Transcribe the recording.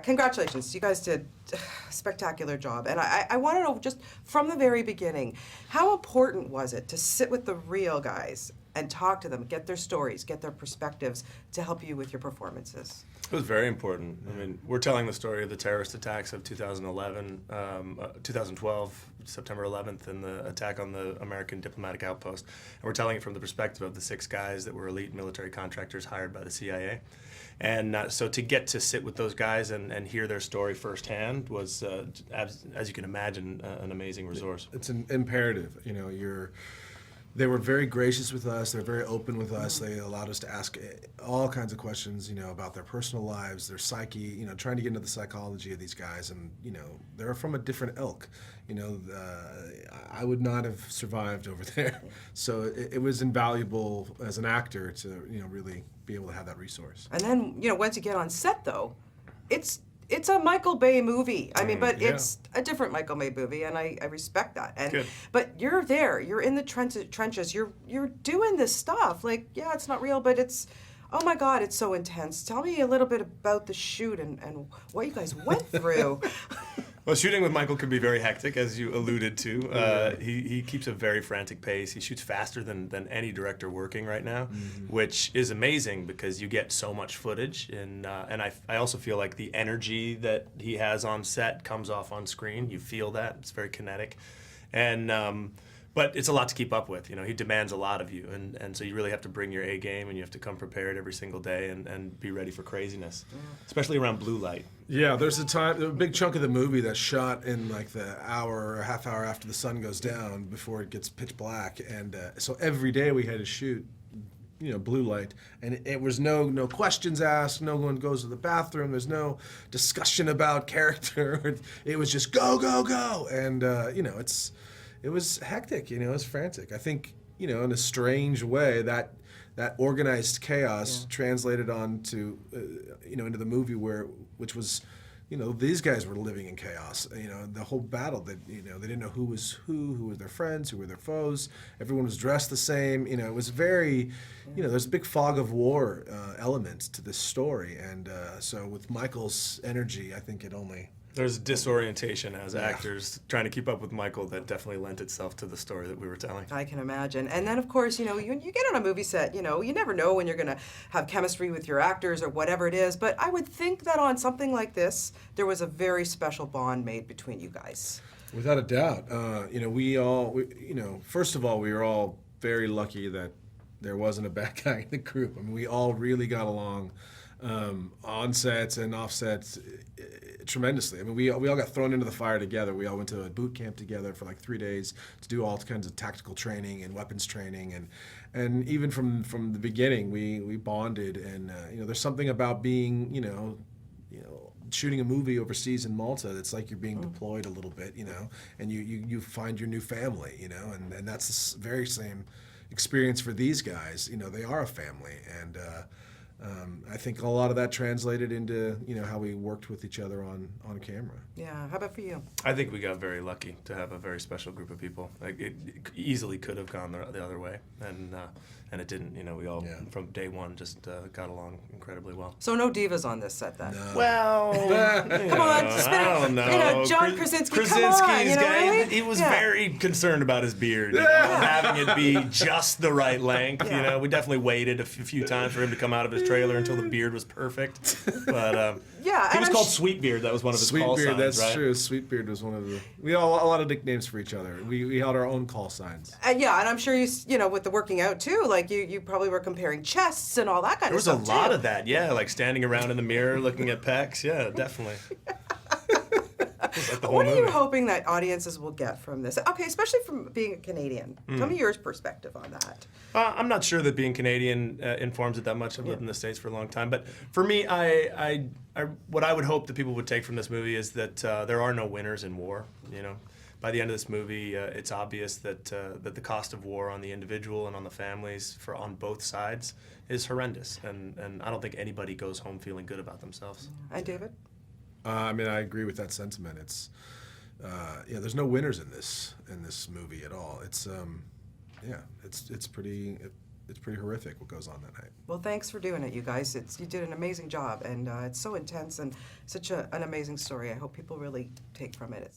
congratulations. You guys did a spectacular job. And I want to know, just from the very beginning, how important was it to sit with the real guys and talk to them, get their stories, get their perspectives to help you with your performances? It was very important. I mean, we're telling the story of the terrorist attacks of 2011, 2012, September 11th, and the attack on the American diplomatic outpost. And we're telling it from the perspective of the 6 guys that were elite military contractors hired by the CIA. And so to get to sit with those guys and hear their story firsthand was, as you can imagine, an amazing resource. It's an imperative. You know, they were very gracious with us. They're very open with us. They allowed us to ask all kinds of questions, you know, about their personal lives, their psyche, you know, trying to get into the psychology of these guys. And, you know, they're from a different ilk. You know, I would not have survived over there. So it was invaluable as an actor to, you know, really be able to have that resource. And then, you know, once you get on set, though, it's a Michael Bay movie. I mean, but it's a different Michael Bay movie, and I respect that. And Good. But you're there. You're in the trenches. You're doing this stuff. Like, yeah, it's not real, but it's, oh my God, it's so intense. Tell me a little bit about the shoot and what you guys went through. Well, shooting with Michael could be very hectic, as you alluded to. He keeps a very frantic pace. He shoots faster than any director working right now, which is amazing because you get so much footage. And I also feel like the energy that he has on set comes off on screen. You feel that. It's very kinetic. And but it's a lot to keep up with. You know, he demands a lot of you, and so you really have to bring your A game, and you have to come prepared every single day and be ready for craziness, especially around blue light. Yeah, there's a big chunk of the movie that's shot in like the hour or half hour after the sun goes down before it gets pitch black, and so every day we had to shoot, you know, blue light, and it was no questions asked, no one goes to the bathroom, there's no discussion about character, it was just go, go, go, and you know, it was hectic, you know, it was frantic. I think, you know, in a strange way, that organized chaos translated onto, you know, into the movie which was, you know, these guys were living in chaos. You know, the whole battle that, you know, they didn't know who was who were their friends, who were their foes. Everyone was dressed the same. You know, it was very, you know, there's a big fog of war element to this story. And so with Michael's energy, I think it only... There's disorientation as actors trying to keep up with Michael that definitely lent itself to the story that we were telling. I can imagine. And then, of course, you know, you get on a movie set, you know, you never know when you're going to have chemistry with your actors or whatever it is, but I would think that on something like this, there was a very special bond made between you guys. Without a doubt. You know, you know, first of all, we were all very lucky that there wasn't a bad guy in the group. I mean, we all really got along on sets and off sets tremendously. I mean, we all got thrown into the fire together. We all went to a boot camp together for like 3 days to do all kinds of tactical training and weapons training, and even from the beginning, we bonded. And you know, there's something about being, you know, shooting a movie overseas in Malta that's like you're being deployed a little bit, you know, and you find your new family, you know, and that's the very same experience for these guys. You know, they are a family, and I think a lot of that translated into, you know, how we worked with each other on camera. Yeah, how about for you? I think we got very lucky to have a very special group of people. Like it easily could have gone the other way, and it didn't. You know, we all from day one just got along incredibly well. So no divas on this set then? No. Well, come on, I don't know. You know, John Krasinski, come on, you know, really? He was very concerned about his beard, you know, having it be just the right length. You know, we definitely waited a few times for him to come out of his trailer until the beard was perfect. But he was called Sweetbeard. That was one of his call signs, that's right? true. Sweetbeard was one of the. We had a lot of nicknames for each other. We held our own call signs. Yeah, and I'm sure you know, with the working out too, like you probably were comparing chests and all that kind of stuff. There was a lot of that, yeah, like standing around in the mirror looking at pecs. Yeah, definitely. Like what are you hoping that audiences will get from this? Okay, especially from being a Canadian. Tell me your perspective on that. I'm not sure that being Canadian informs it that much. I've lived in the States for a long time. But for me, what I would hope that people would take from this movie is that there are no winners in war. You know, by the end of this movie, it's obvious that the cost of war on the individual and on the families on both sides is horrendous. And I don't think anybody goes home feeling good about themselves. And David? I mean, I agree with that sentiment. It's, there's no winners in this movie at all. It's, it's pretty it's pretty horrific what goes on that night. Well, thanks for doing it, you guys. You did an amazing job, and it's so intense and such an amazing story. I hope people really take from it.